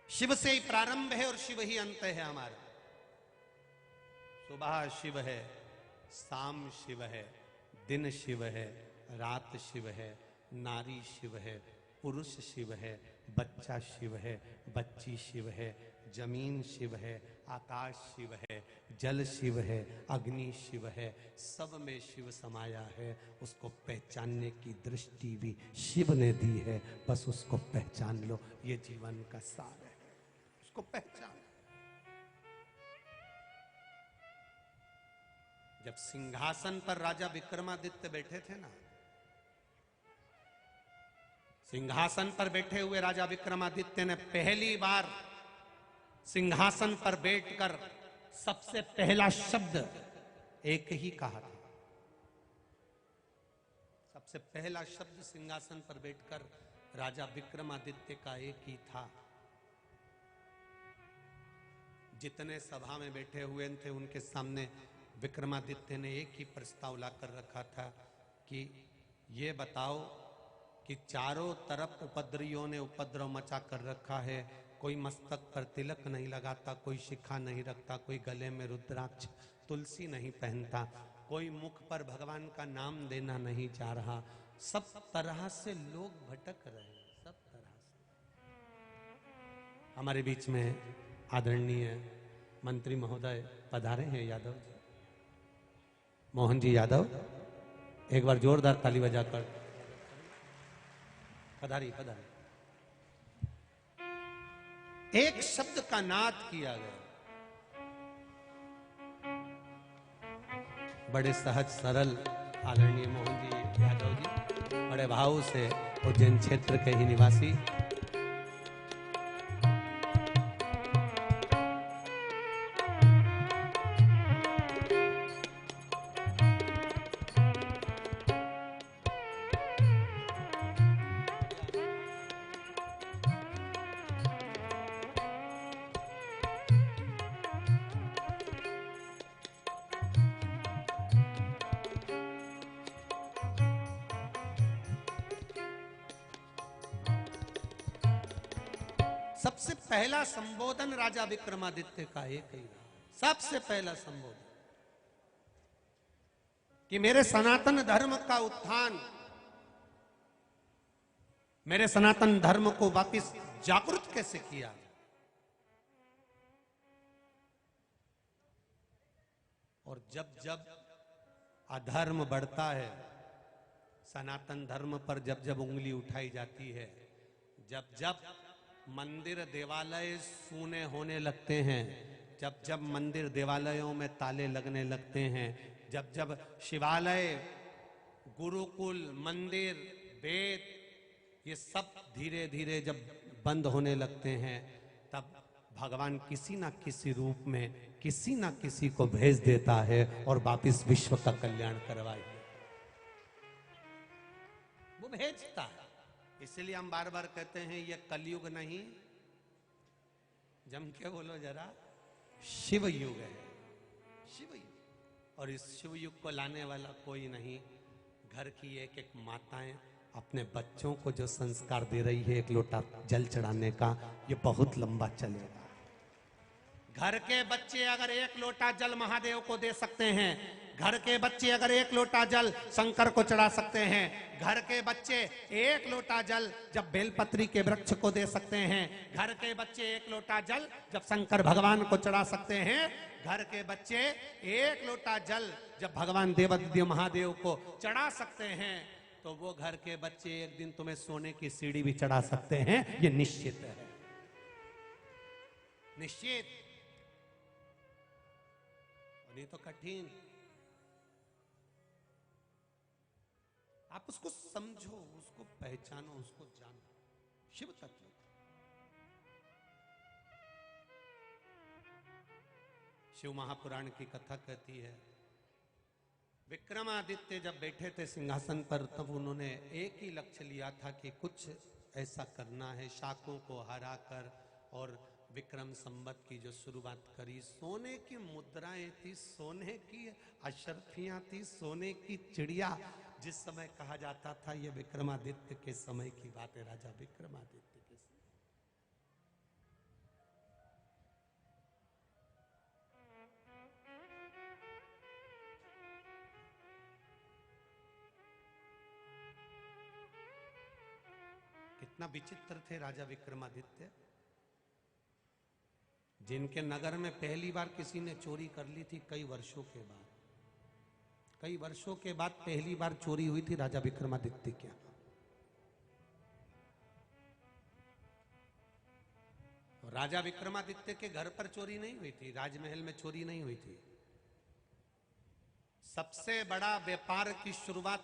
शिव से ही प्रारंभ है और शिव ही अंत है हमारा। सुबह शिव है, शाम शिव है, दिन शिव है, रात शिव है, नारी शिव है, पुरुष शिव है, बच्चा शिव है, बच्ची शिव है, जमीन शिव है, आकाश शिव है, जल शिव है, अग्नि शिव है, सब में शिव समाया है। उसको पहचानने की दृष्टि भी शिव ने दी है, बस उसको पहचान लो, ये जीवन का सार है, उसको पहचान। जब सिंहासन पर राजा विक्रमादित्य बैठे थे ना, सिंहासन पर बैठे हुए राजा विक्रमादित्य ने पहली बार सिंहासन पर बैठकर सबसे पहला शब्द एक ही कहा था। सबसे पहला शब्द सिंहासन पर बैठकर राजा विक्रमादित्य का एक ही था। जितने सभा में बैठे हुए थे उनके सामने विक्रमादित्य ने एक ही प्रस्ताव लाकर रखा था कि ये बताओ कि चारों तरफ उपद्रवियों ने उपद्रव मचा कर रखा है, कोई मस्तक पर तिलक नहीं लगाता, कोई शिखा नहीं रखता, कोई गले में रुद्राक्ष तुलसी नहीं पहनता, कोई मुख पर भगवान का नाम देना नहीं चाह रहा, सब तरह से लोग भटक रहे हैं, सब तरह से। हमारे बीच में आदरणीय मंत्री महोदय पधारे हैं, यादव जी, मोहन जी यादव, एक बार जोरदार ताली बजाकर पधारी पधारी। एक शब्द का नाद किया गया, बड़े सहज सरल आदरणीय मोहन जी यादव जी, बड़े भाव से उज्जैन क्षेत्र के ही निवासी। सबसे पहला संबोधन राजा विक्रमादित्य का एक ही, सबसे पहला संबोधन कि मेरे सनातन धर्म का उत्थान, मेरे सनातन धर्म को वापस जागृत कैसे किया। और जब जब अधर्म बढ़ता है, सनातन धर्म पर जब जब उंगली उठाई जाती है, जब जब मंदिर देवालय सूने होने लगते हैं, जब जब मंदिर देवालयों में ताले लगने लगते हैं, जब जब शिवालय, गुरुकुल, मंदिर, वेद ये सब धीरे धीरे जब बंद होने लगते हैं, तब भगवान किसी ना किसी रूप में किसी ना किसी को भेज देता है और वापिस विश्व का कल्याण करवाए, वो भेजता है। इसलिए हम बार बार कहते हैं ये कलयुग नहीं, जम के बोलो जरा, शिव युग है, शिव युग। और इस शिव युग को लाने वाला कोई नहीं, घर की एक एक माताएं अपने बच्चों को जो संस्कार दे रही है एक लोटा जल चढ़ाने का, ये बहुत लंबा चलेगा। घर के बच्चे अगर एक लोटा जल महादेव को दे सकते हैं, घर के बच्चे अगर एक लोटा जल शंकर को चढ़ा सकते हैं, घर के बच्चे एक लोटा जल जब बेलपत्री के वृक्ष को दे सकते हैं, घर के बच्चे एक लोटा जल जब शंकर भगवान को चढ़ा सकते हैं, घर के बच्चे एक लोटा जल जब भगवान देवादिदेव महादेव को चढ़ा सकते हैं, तो वो घर के बच्चे एक दिन तुम्हें सोने की सीढ़ी भी चढ़ा सकते हैं, ये निश्चित है, निश्चित। नहीं तो कठिन। आप उसको समझो, उसको पहचानो, उसको जानो, शिव तत्व। शिव महापुराण की कथा कहती है, विक्रमादित्य जब बैठे थे सिंहासन पर, तब उन्होंने एक ही लक्ष्य लिया था कि कुछ ऐसा करना है, शाकों को हराकर, और विक्रम संवत की जो शुरुआत करी, सोने की मुद्राएं थी, सोने की अशर्फियां थी, सोने की चिड़िया, जिस समय कहा जाता था ये विक्रमादित्य के समय की बात है, राजा विक्रमादित्य के समय। कितना विचित्र थे राजा विक्रमादित्य, जिनके नगर में पहली बार किसी ने चोरी कर ली थी कई वर्षों के बाद। कई वर्षों के बाद पहली बार चोरी हुई थी राजा विक्रमादित्य के यहाँ। राजा विक्रमादित्य के घर पर चोरी नहीं हुई थी, राजमहल में चोरी नहीं हुई थी। सबसे बड़ा व्यापार की शुरुआत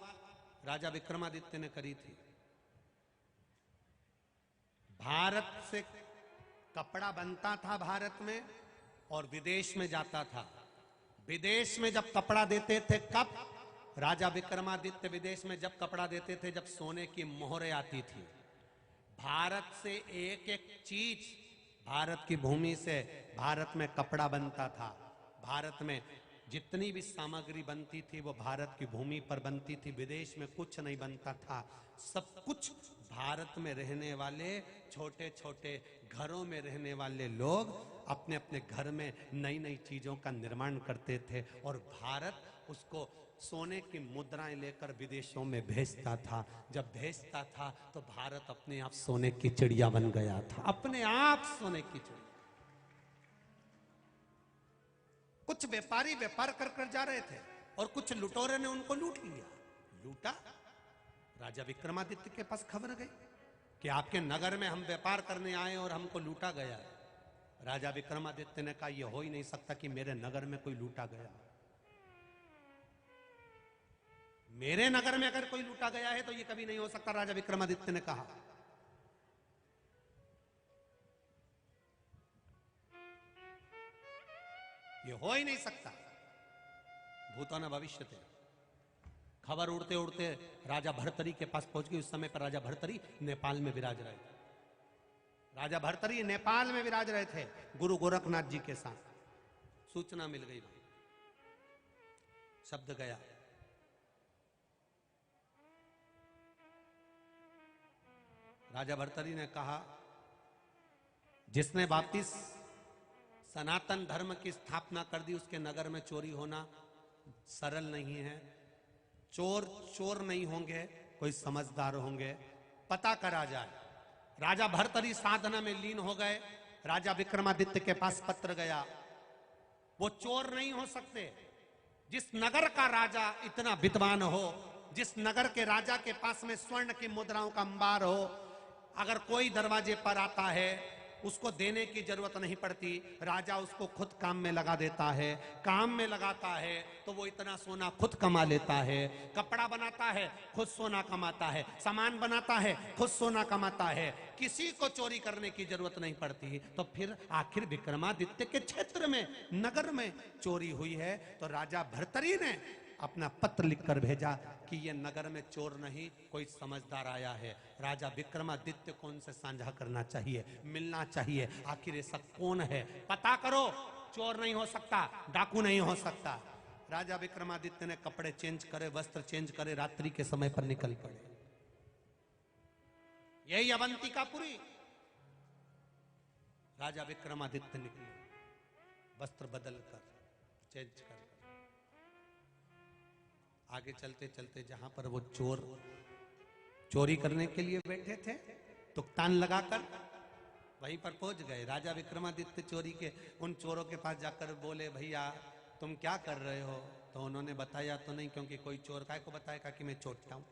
राजा विक्रमादित्य ने करी थी। भारत से कपड़ा बनता था भारत में और विदेश में जाता था। विदेश में जब कपड़ा देते थे, कब? राजा विक्रमादित्य विदेश में जब कपड़ा देते थे जब सोने की मोहरें आती थी। भारत से एक एक चीज, भारत की भूमि से भारत में कपड़ा बनता था। भारत में जितनी भी सामग्री बनती थी वो भारत की भूमि पर बनती थी, विदेश में कुछ नहीं बनता था। सब कुछ भारत में रहने वाले छोटे छोटे घरों में रहने वाले लोग अपने अपने घर में नई नई चीजों का निर्माण करते थे और भारत उसको सोने की मुद्राएं लेकर विदेशों में भेजता था। जब भेजता था तो भारत अपने आप सोने की चिड़िया बन गया था, अपने आप सोने की चिड़िया। कुछ व्यापारी व्यापार कर कर जा रहे थे और कुछ लुटेरे ने उनको लूट लिया। लूटा, राजा विक्रमादित्य के पास खबर गई कि आपके नगर में हम व्यापार करने आए और हमको लूटा गया है। राजा विक्रमादित्य ने कहा यह हो ही नहीं सकता कि मेरे नगर में कोई लूटा गया। मेरे नगर में अगर कोई लूटा गया है तो यह कभी नहीं हो सकता, राजा विक्रमादित्य ने कहा। यह हो ही नहीं सकता, भूतो न भविष्यते। खबर उड़ते उड़ते राजा भर्तरी के पास पहुंच गई। उस समय पर राजा भर्तरी नेपाल में विराज रहे थे। राजा भर्तरी नेपाल में विराज रहे थे गुरु गोरखनाथ जी के साथ। सूचना मिल गई, शब्द गया। राजा भर्तरी ने कहा जिसने वापिस सनातन धर्म की स्थापना कर दी उसके नगर में चोरी होना सरल नहीं है। चोर चोर नहीं होंगे, कोई समझदार होंगे, पता करा जाए। राजा भर्तरी साधना में लीन हो गए। राजा विक्रमादित्य के पास पत्र गया। वो चोर नहीं हो सकते। जिस नगर का राजा इतना विद्वान हो, जिस नगर के राजा के पास में स्वर्ण की मुद्राओं का अंबार हो, अगर कोई दरवाजे पर आता है उसको देने की जरूरत नहीं पड़ती, राजा उसको खुद काम में लगा देता है। काम में लगाता है तो वो इतना सोना खुद कमा लेता है। कपड़ा बनाता है खुद सोना कमाता है, सामान बनाता है खुद सोना कमाता है, किसी को चोरी करने की जरूरत नहीं पड़ती। तो फिर आखिर विक्रमादित्य के क्षेत्र में, नगर में चोरी हुई है तो राजा भर्तरी ने अपना पत्र लिखकर भेजा कि ये नगर में चोर नहीं, कोई समझदार आया है। राजा विक्रमादित्य को उनसे साझा करना चाहिए, मिलना चाहिए। आखिर ऐसा कौन है, पता करो। चोर नहीं हो सकता, डाकू नहीं हो सकता। राजा विक्रमादित्य ने कपड़े चेंज करे, वस्त्र चेंज करे, रात्रि के समय पर निकल पड़े। यही अवंतिकापुरी। राजा विक्रमादित्य निकले वस्त्र बदलकर, चेंज कर। आगे चलते चलते जहां पर वो चोर चोरी करने के लिए बैठे थे, तुकतान लगाकर वहीं पर पहुंच गए। राजा विक्रमादित्य चोरी के उन चोरों के पास जाकर बोले, भैया तुम क्या कर रहे हो? तो उन्होंने बताया तो नहीं, क्योंकि कोई चोर काय को बताएगा कि मैं चोरता हूं।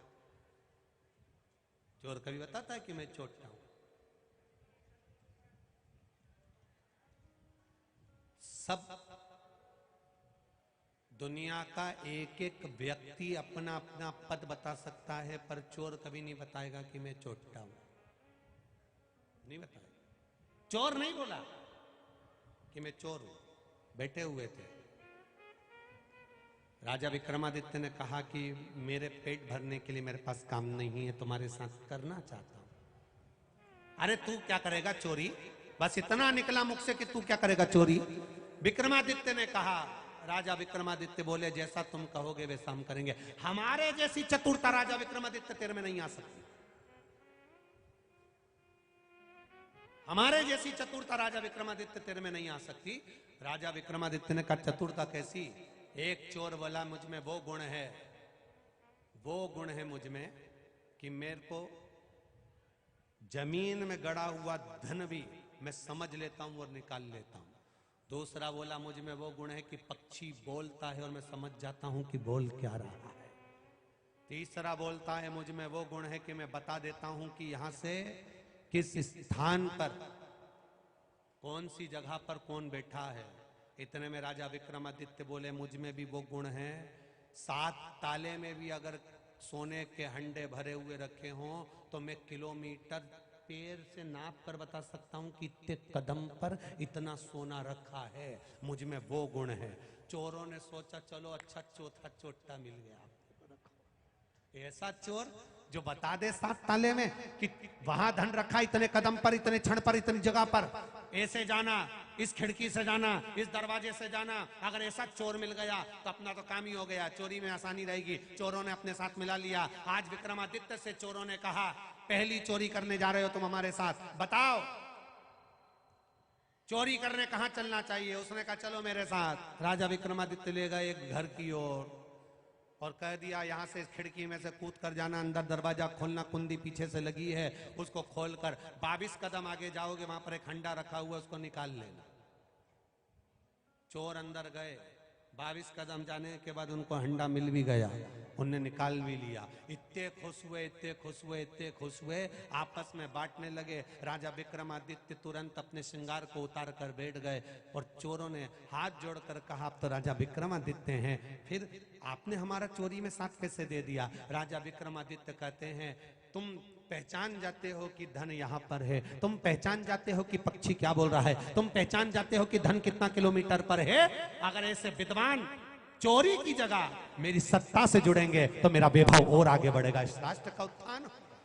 चोर कभी बताता है कि मैं चोरता हूं? सब दुनिया का एक एक व्यक्ति अपना अपना पद बता सकता है, पर चोर कभी नहीं बताएगा कि मैं चोरता हूं। नहीं बताएगा। चोर नहीं बोला कि मैं चोर हूं। बैठे हुए थे। राजा विक्रमादित्य ने कहा कि मेरे पेट भरने के लिए मेरे पास काम नहीं है, तुम्हारे साथ करना चाहता हूं। अरे तू क्या करेगा चोरी? बस इतना निकला मुख से कि तू क्या करेगा चोरी? विक्रमादित्य ने कहा। राजा विक्रमादित्य बोले जैसा तुम कहोगे वैसा हम करेंगे। हमारे जैसी चतुरता राजा विक्रमादित्य तेरे में नहीं आ सकती। हमारे जैसी चतुरता राजा विक्रमादित्य तेरे में नहीं आ सकती। राजा विक्रमादित्य ने कहा चतुरता कैसी? एक चोर वाला मुझ में वो गुण है, वो गुण है मुझ में कि मेरे को जमीन में गड़ा हुआ धन भी मैं समझ लेता हूं और निकाल लेता हूं। दूसरा बोला, मुझ में वो गुण है कि पक्षी बोलता है और मैं समझ जाता हूं कि बोल क्या रहा है। तीसरा बोलता है, मुझ में वो गुण है कि मैं बता देता हूं कि यहां से किस स्थान पर कौन सी जगह पर कौन बैठा है। इतने में राजा विक्रमादित्य बोले, मुझ में भी वो गुण है, 7 ताले में भी अगर सोने के हंडे भरे हुए रखे हों तो मैं किलोमीटर पैर से नाप कर बता सकता हूं कि इतने कदम पर इतना सोना रखा है। मुझ में वो गुण है। चोरों ने सोचा, चलो अच्छा चौथा चोटा मिल गया। ऐसा चोर जो बता दे 7 ताले में कि वहां धन रखा, इतने कदम पर, इतने क्षण पर, इतनी जगह पर, ऐसे जाना, इस खिड़की से जाना, इस दरवाजे से जाना। अगर ऐसा चोर मिल गया तो अपना तो काम ही हो गया, चोरी में आसानी रहेगी। चोरों ने अपने साथ मिला लिया। आज विक्रमादित्य से चोरों ने कहा, पहली चोरी करने जा रहे हो तुम हमारे साथ, बताओ चोरी करने कहां चलना चाहिए। उसने कहा, चलो मेरे साथ। राजा विक्रमादित्य ले गए एक घर की ओर और कह दिया, यहां से खिड़की में से कूद कर जाना, अंदर दरवाजा खोलना, कुंडी पीछे से लगी है, उसको खोलकर 22 कदम आगे जाओगे, वहां पर एक हंडा रखा हुआ, उसको निकाल लेना। चोर अंदर गए, 22 कदम जाने के बाद उनको हंडा मिल भी गया, उनने निकाल भी लिया। इतने खुश हुए, इतने खुश हुए, इतने खुश हुए, आपस में बांटने लगे। राजा विक्रमादित्य तुरंत अपने श्रृंगार को उतार कर बैठ गए और चोरों ने हाथ जोड़कर कहा, आप तो राजा विक्रमादित्य हैं, फिर आपने हमारा चोरी में साथ कैसे दे दिया। राजा विक्रमादित्य कहते हैं, तुम पहचान जाते हो कि धन यहां पर है, तुम पहचान जाते हो कि पक्षी क्या बोल रहा है, तुम पहचान जाते हो कि धन कितना किलोमीटर पर है। अगर ऐसे विद्वान चोरी की जगह मेरी सत्ता से जुड़ेंगे तो मेरा वैभव और आगे बढ़ेगा, इस राष्ट्र का उत्थान होगा।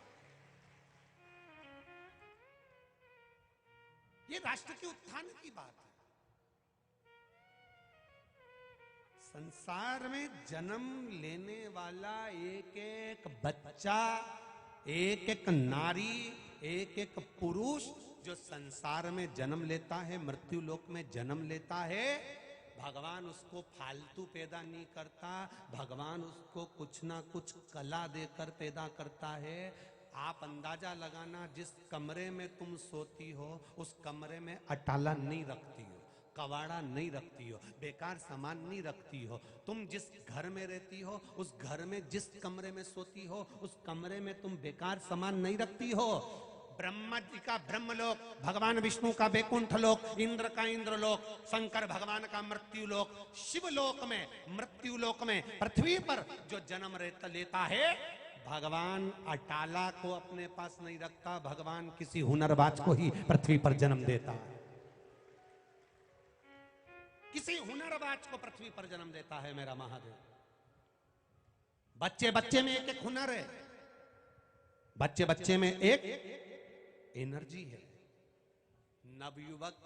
ये राष्ट्र के उत्थान की बात है। संसार में जन्म लेने वाला एक एक बच्चा, एक एक नारी, एक एक पुरुष जो संसार में जन्म लेता है, मृत्यु लोक में जन्म लेता है, भगवान उसको फालतू पैदा नहीं करता, भगवान उसको कुछ ना कुछ कला देकर पैदा करता है। आप अंदाजा लगाना, जिस कमरे में तुम सोती हो उस कमरे में अटाला नहीं रखती हो, कवाड़ा नहीं रखती हो, बेकार सामान नहीं रखती हो। तुम जिस घर में रहती हो उस घर में, जिस कमरे में सोती हो उस कमरे में तुम बेकार सामान नहीं रखती हो। ब्रह्मा जी का ब्रह्मलोक, भगवान विष्णु का वैकुंठ लोक, इंद्र का इंद्रलोक, शंकर भगवान का मृत्यु लोक, शिवलोक में, मृत्यु लोक में, पृथ्वी पर जो जन्म लेता है, भगवान अटाला को अपने पास नहीं रखता, भगवान किसी हुनरबाज को ही पृथ्वी पर जन्म देता है, किसी हुनरबाज को पृथ्वी पर जन्म देता है मेरा महादेव। बच्चे बच्चे में एक एक हुनर है, बच्चे बच्चे में एक एनर्जी है। नवयुवक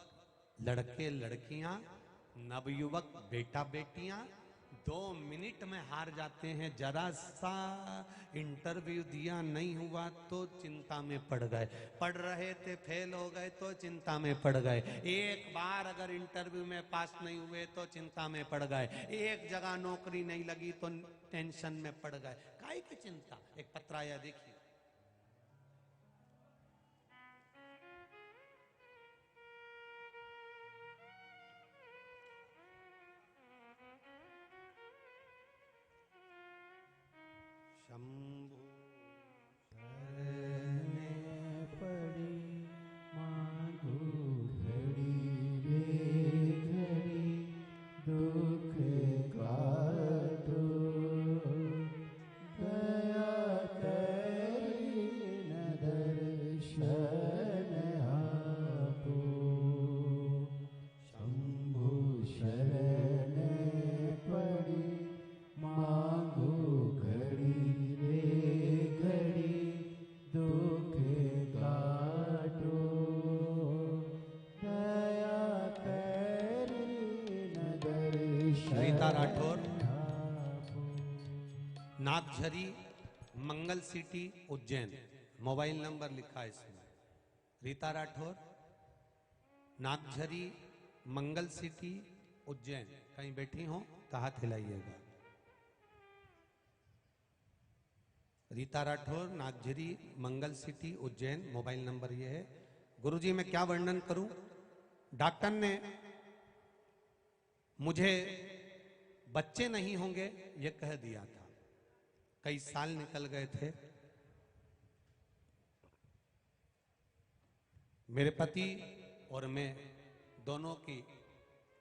लड़के लड़कियां, नवयुवक बेटा बेटियां 2 मिनट में हार जाते हैं। जरा सा इंटरव्यू दिया नहीं हुआ तो चिंता में पड़ गए, पढ़ रहे थे फेल हो गए तो चिंता में पड़ गए, एक बार अगर इंटरव्यू में पास नहीं हुए तो चिंता में पड़ गए, एक जगह नौकरी नहीं लगी तो टेंशन में पड़ गए। काहे की चिंता। एक पत्र आया, देखिए, शंभु पड़ी मांगू घड़ी रे घड़ी, दुख काटो दया करी न दर्शन आपो। शंभु शरण पड़ी मांगू घड़ी रे घड़ी, दुख काटो दया करी न दर्शन। रीता राठौर, नागझरी, मंगल सिटी, उज्जैन, मोबाइल नंबर लिखा है इसमें। रीता राठौर, नागझरी, मंगल सिटी, उज्जैन, कहीं बैठी हो तो हाथ हिलाइएगा। रीता राठौर, नागझरी, मंगल सिटी, उज्जैन। मोबाइल नंबर ये है। गुरुजी मैं क्या वर्णन करूं? डॉक्टर ने मुझे बच्चे नहीं होंगे ये कह दिया था। कई साल निकल गए थे। मेरे पति और मैं दोनों की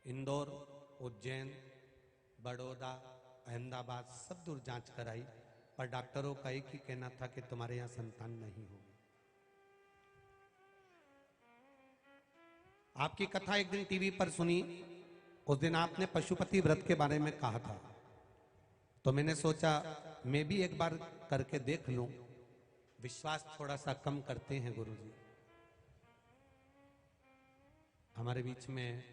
इंदौर, उज्जैन, बड़ौदा, अहमदाबाद सब दूर जांच कराई, पर डॉक्टरों का एक ही कहना था कि तुम्हारे यहां संतान नहीं होगी। आपकी कथा एक दिन टीवी पर सुनी। उस दिन आपने पशुपति व्रत के बारे में कहा था, तो मैंने सोचा मैं भी एक बार करके देख लूं। विश्वास थोड़ा सा कम करते हैं गुरुजी। हमारे बीच में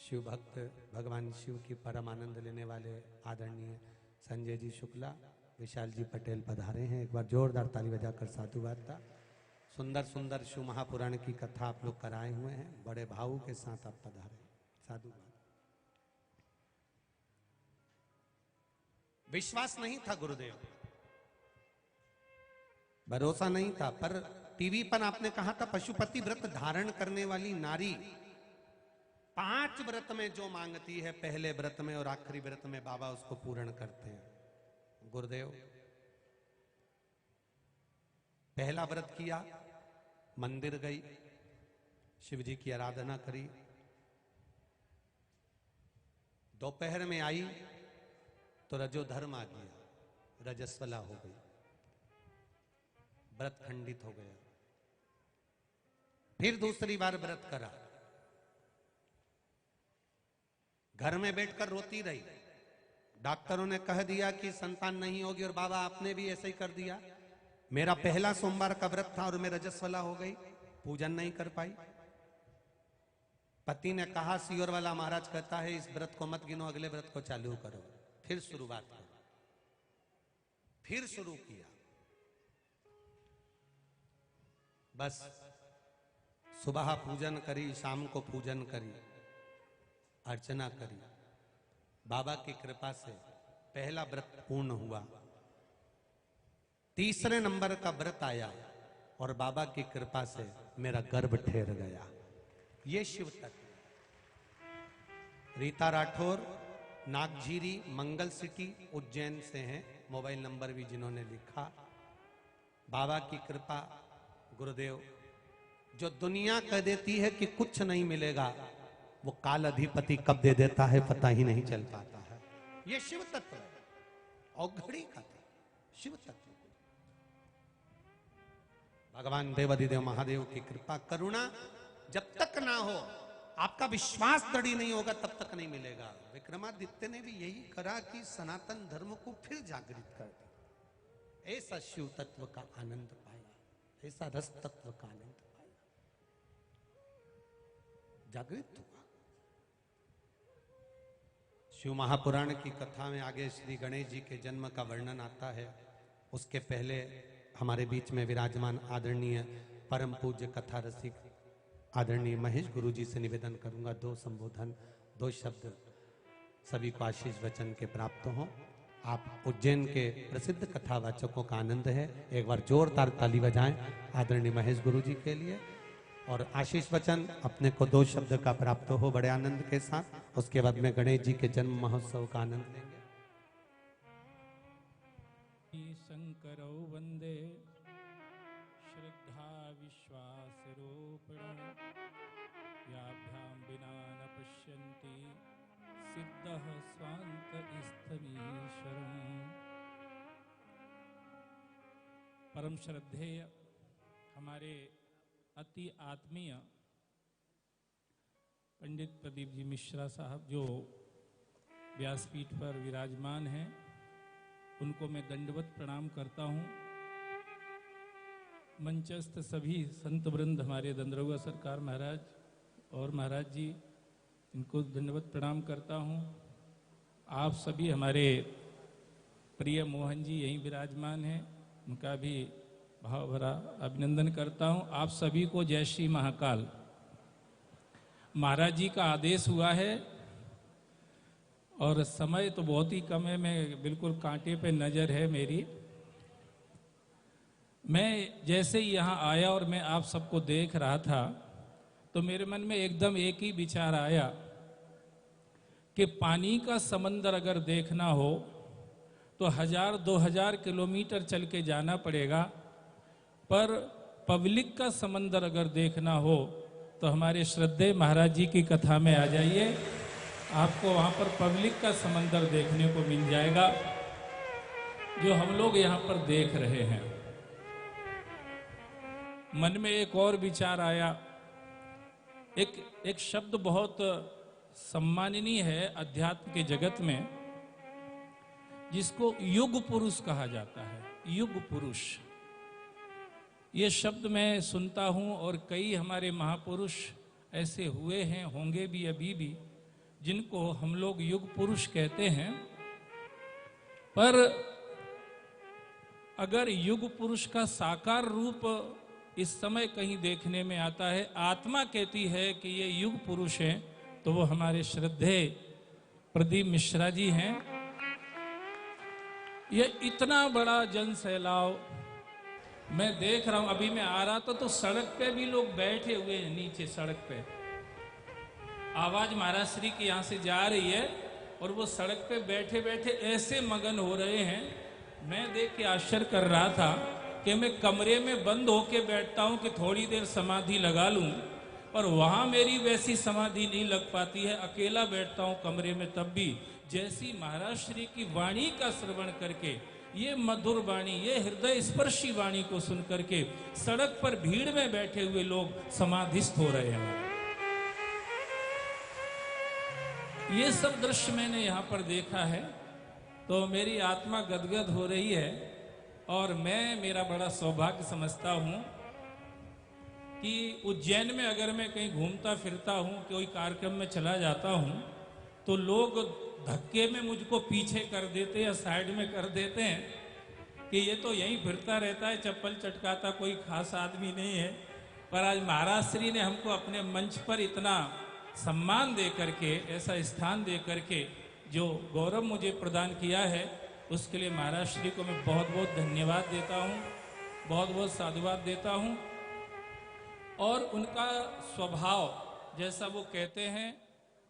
शिव भक्त, भगवान शिव की परम आनंद लेने वाले आदरणीय संजय जी शुक्ला, विशाल जी पटेल पधारे हैं। एक बार जोरदार ताली बजाकर साधुवाद दा। सुंदर सुंदर शिव महापुराण की कथा आप लोग कराए हुए हैं, बड़े भाव के साथ आप पधारे, साधुवाद। विश्वास नहीं था गुरुदेव, भरोसा नहीं था, पर टीवी पर आपने कहा था पशुपति व्रत धारण करने वाली नारी 5 व्रत में जो मांगती है, पहले व्रत में और आखिरी व्रत में बाबा उसको पूर्ण करते हैं। गुरुदेव पहला व्रत किया, मंदिर गई, शिव जी की आराधना करी, दोपहर में आई तो रजोधर्म आ गया, रजस्वला हो गई, व्रत खंडित हो गया। फिर दूसरी बार व्रत करा, घर में बैठकर रोती रही। डॉक्टरों ने कह दिया कि संतान नहीं होगी, और बाबा आपने भी ऐसे ही कर दिया। मेरा पहला सोमवार का व्रत था और मैं रजस्वला हो गई, पूजन नहीं कर पाई। पति ने कहा, सियोर वाला महाराज कहता है इस व्रत को मत गिनो, अगले व्रत को चालू करो। फिर शुरुआत करो, फिर शुरू किया। बस सुबह पूजन करी, शाम को पूजन करी, अर्चना करी। बाबा की कृपा से पहला व्रत पूर्ण हुआ। तीसरे नंबर का व्रत आया और बाबा की कृपा से मेरा गर्भ ठहर गया। ये शिव तत्व। रीता राठौर, नागझीरी, मंगल सिटी, उज्जैन से हैं। मोबाइल नंबर भी जिन्होंने लिखा। बाबा की कृपा, गुरुदेव, जो दुनिया कह देती है कि कुछ नहीं मिलेगा, वो काल अधिपति कब दे देता है पता ही नहीं चल पाता है। ये शिव तत्व है, औघड़ी का शिव तत्व। भगवान देवाधिदेव महादेव की कृपा, करुणा जब तक ना हो, आपका विश्वास दृढ़ नहीं होगा, तब तक नहीं मिलेगा। विक्रमादित्य ने भी यही करा कि सनातन धर्म को फिर जागृत कर दिया। ऐसा शिव तत्व का आनंद पाया, ऐसा रस तत्व का आनंद पाया, जागृत हुआ। शिव महापुराण की कथा में आगे श्री गणेश जी के जन्म का वर्णन आता है। उसके पहले हमारे बीच में विराजमान आदरणीय परम पूज्य कथा रसिक आदरणीय महेश गुरु जी से निवेदन करूंगा, 2 संबोधन, 2 शब्द सभी को आशीष वचन के प्राप्त हों। आप उज्जैन के प्रसिद्ध कथावाचकों का आनंद है, एक बार जोरदार ताली बजाएं आदरणीय महेश गुरु जी के लिए, और आशीष वचन अपने को 2 शब्द का प्राप्त हो बड़े आनंद के साथ। उसके बाद में गणेश जी के जन्म महोत्सव का आनंद लेंगे। शंकरौ वंदे श्रद्धा विश्वास रूपिण याभ्यां विना न पश्यन्ति सिद्धः स्वान्त स्थवीश्वरम्। परम श्रद्धेय हमारे अति आत्मीय पंडित प्रदीप जी मिश्रा साहब जो व्यासपीठ पर विराजमान हैं, उनको मैं दंडवत प्रणाम करता हूँ। मंचस्थ सभी संत वृंद, हमारे दंदरौआ सरकार महाराज और महाराज जी, इनको दंडवत प्रणाम करता हूँ। आप सभी हमारे प्रिय मोहन जी यहीं विराजमान हैं, उनका भी भाव भरा अभिनंदन करता हूँ। आप सभी को जय श्री महाकाल। महाराज जी का आदेश हुआ है और समय तो बहुत ही कम है, मैं बिल्कुल कांटे पे नज़र है मेरी। मैं जैसे ही यहाँ आया और मैं आप सबको देख रहा था तो मेरे मन में एकदम एक ही विचार आया कि पानी का समंदर अगर देखना हो तो 1000-2000 किलोमीटर चल के जाना पड़ेगा, पर पब्लिक का समंदर अगर देखना हो तो हमारे श्रद्धेय महाराज जी की कथा में आ जाइए, आपको वहाँ पर पब्लिक का समंदर देखने को मिल जाएगा जो हम लोग यहाँ पर देख रहे हैं। मन में एक और विचार आया, एक शब्द बहुत सम्माननीय है अध्यात्म के जगत में, जिसको युग पुरुष कहा जाता है। युग पुरुष, ये शब्द मैं सुनता हूं और कई हमारे महापुरुष ऐसे हुए हैं, होंगे भी अभी भी, जिनको हम लोग युग पुरुष कहते हैं। पर अगर युग पुरुष का साकार रूप इस समय कहीं देखने में आता है, आत्मा कहती है कि ये युग पुरुष हैं, तो वो हमारे श्रद्धेय प्रदीप मिश्रा जी हैं। ये इतना बड़ा जन सैलाव मैं देख रहा हूं। अभी मैं आ रहा था तो सड़क पे भी लोग बैठे हुए हैं, नीचे सड़क पे। आवाज महाराज श्री की यहां से जा रही है और वो सड़क पे बैठे बैठे ऐसे मगन हो रहे हैं। मैं देख के आश्चर्य कर रहा था कि मैं कमरे में बंद होके बैठता हूं कि थोड़ी देर समाधि लगा लूं, पर वहां मेरी वैसी समाधि नहीं लग पाती है। अकेला बैठता हूं कमरे में तब भी, जैसी महाराज श्री की वाणी का श्रवण करके, ये मधुर वाणी, ये हृदय स्पर्शी वाणी को सुन करके सड़क पर भीड़ में बैठे हुए लोग समाधिस्थ हो रहे हैं। ये सब दृश्य मैंने यहाँ पर देखा है तो मेरी आत्मा गदगद हो रही है। और मैं मेरा बड़ा सौभाग्य समझता हूँ कि उज्जैन में अगर मैं कहीं घूमता फिरता हूँ, कोई कार्यक्रम में चला जाता हूँ, तो लोग धक्के में मुझको पीछे कर देते या साइड में कर देते हैं कि ये तो यहीं फिरता रहता है, चप्पल चटकाता, कोई खास आदमी नहीं है। पर आज महाराज श्री ने हमको अपने मंच पर इतना सम्मान दे करके, ऐसा स्थान दे करके जो गौरव मुझे प्रदान किया है, उसके लिए महाराज श्री को मैं बहुत बहुत धन्यवाद देता हूँ, बहुत बहुत साधुवाद देता हूँ। और उनका स्वभाव, जैसा वो कहते हैं,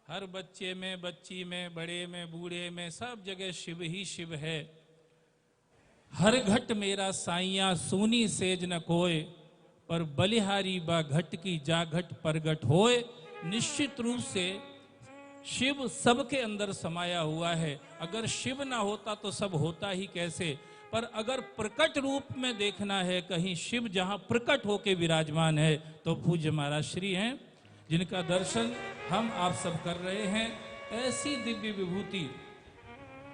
हर बच्चे में, बच्ची में, बड़े में, बूढ़े में, सब जगह शिव ही शिव है। हर घट मेरा साइया सूनी सेज न कोय, पर बलिहारी बा घट की जा घट परगट होए। निश्चित रूप से शिव सबके अंदर समाया हुआ है। अगर शिव ना होता तो सब होता ही कैसे। पर अगर प्रकट रूप में देखना है कहीं शिव जहां प्रकट होके विराजमान है तो पूज्य महाराज श्री हैं, जिनका दर्शन हम आप सब कर रहे हैं। ऐसी दिव्य विभूति,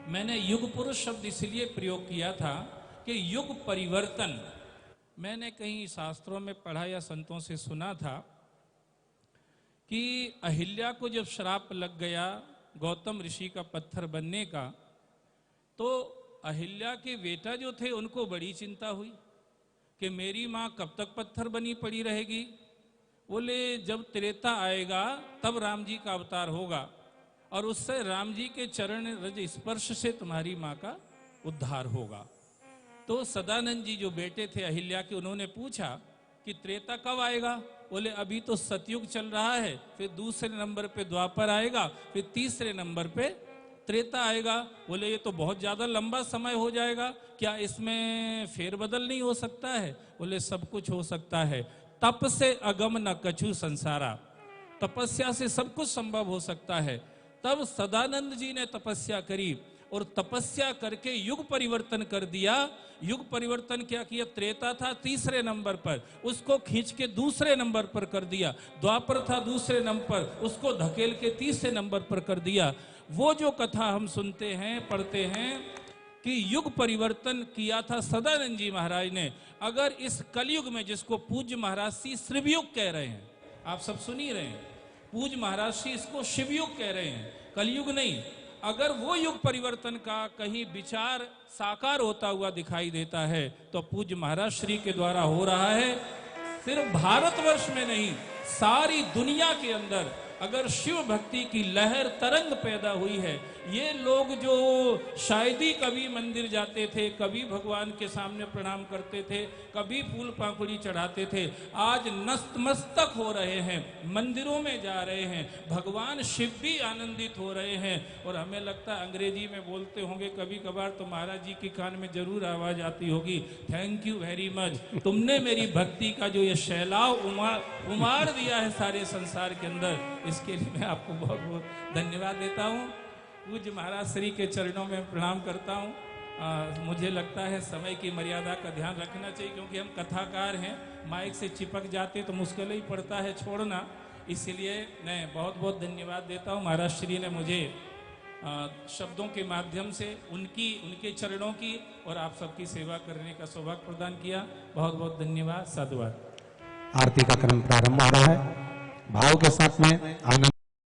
मैंने युग पुरुष शब्द इसलिए प्रयोग किया था कि युग परिवर्तन, मैंने कहीं शास्त्रों में पढ़ा या संतों से सुना था कि अहिल्या को जब श्राप लग गया गौतम ऋषि का पत्थर बनने का, तो अहिल्या के बेटा जो थे उनको बड़ी चिंता हुई कि मेरी माँ कब तक पत्थर बनी पड़ी रहेगी। बोले जब त्रेता आएगा तब राम जी का अवतार होगा और उससे राम जी के चरण रज स्पर्श से तुम्हारी माँ का उद्धार होगा। तो सदानंद जी जो बेटे थे अहिल्या के, उन्होंने पूछा कि त्रेता कब आएगा। बोले अभी तो सतयुग चल रहा है, फिर दूसरे नंबर पे द्वापर आएगा, फिर तीसरे नंबर पे त्रेता आएगा। बोले ये तो बहुत ज्यादा लंबा समय हो जाएगा, क्या इसमें फेरबदल नहीं हो सकता है। बोले सब कुछ हो सकता है, तप से अगम न कछु संसारा, तपस्या से सब कुछ संभव हो सकता है। तब सदानंद जी ने तपस्या करी और तपस्या करके युग परिवर्तन कर दिया। युग परिवर्तन क्या किया, त्रेता था तीसरे नंबर पर, उसको खींच के दूसरे नंबर पर कर दिया। द्वापर था दूसरे नंबर पर, उसको धकेल के तीसरे नंबर पर कर दिया। वो जो कथा हम सुनते हैं, पढ़ते हैं कि युग परिवर्तन किया था सदानंद जी महाराज ने, अगर इस कलयुग में, जिसको पूज्य महाराज श्री शिवयुग कह रहे हैं, आप सब सुन ही रहे हैं, पूज्य महाराज श्री इसको शिवयुग कह रहे हैं, कलयुग नहीं। अगर वो युग परिवर्तन का कहीं विचार साकार होता हुआ दिखाई देता है तो पूज्य महाराज श्री के द्वारा हो रहा है। सिर्फ भारतवर्ष में नहीं, सारी दुनिया के अंदर अगर शिव भक्ति की लहर तरंग पैदा हुई है, ये लोग जो शायद ही कभी मंदिर जाते थे, कभी भगवान के सामने प्रणाम करते थे, कभी फूल पाखुड़ी चढ़ाते थे, आज नतमस्तक हो रहे हैं, मंदिरों में जा रहे हैं, भगवान शिव भी आनंदित हो रहे हैं। और हमें लगता है अंग्रेजी में बोलते होंगे कभी कभार, तो महाराज जी के कान में जरूर आवाज आती होगी, थैंक यू वेरी मच, तुमने मेरी भक्ति का जो ये सैलाब उमाड़ दिया है सारे संसार के अंदर, इसके लिए मैं आपको बहुत बहुत धन्यवाद देता हूँ। पूज्य महाराज श्री के चरणों में प्रणाम करता हूँ। मुझे लगता है समय की मर्यादा का ध्यान रखना चाहिए, क्योंकि हम कथाकार हैं, माइक से चिपक जाते तो मुश्किल ही पड़ता है छोड़ना, इसलिए मैं बहुत बहुत धन्यवाद देता हूँ। महाराज श्री ने मुझे शब्दों के माध्यम से उनके चरणों की और आप सबकी सेवा करने का सौभाग्य प्रदान किया। बहुत बहुत धन्यवाद, साधुवाद। आरती का क्रम प्रारंभ हो रहा है, भाव के साथ में आनंद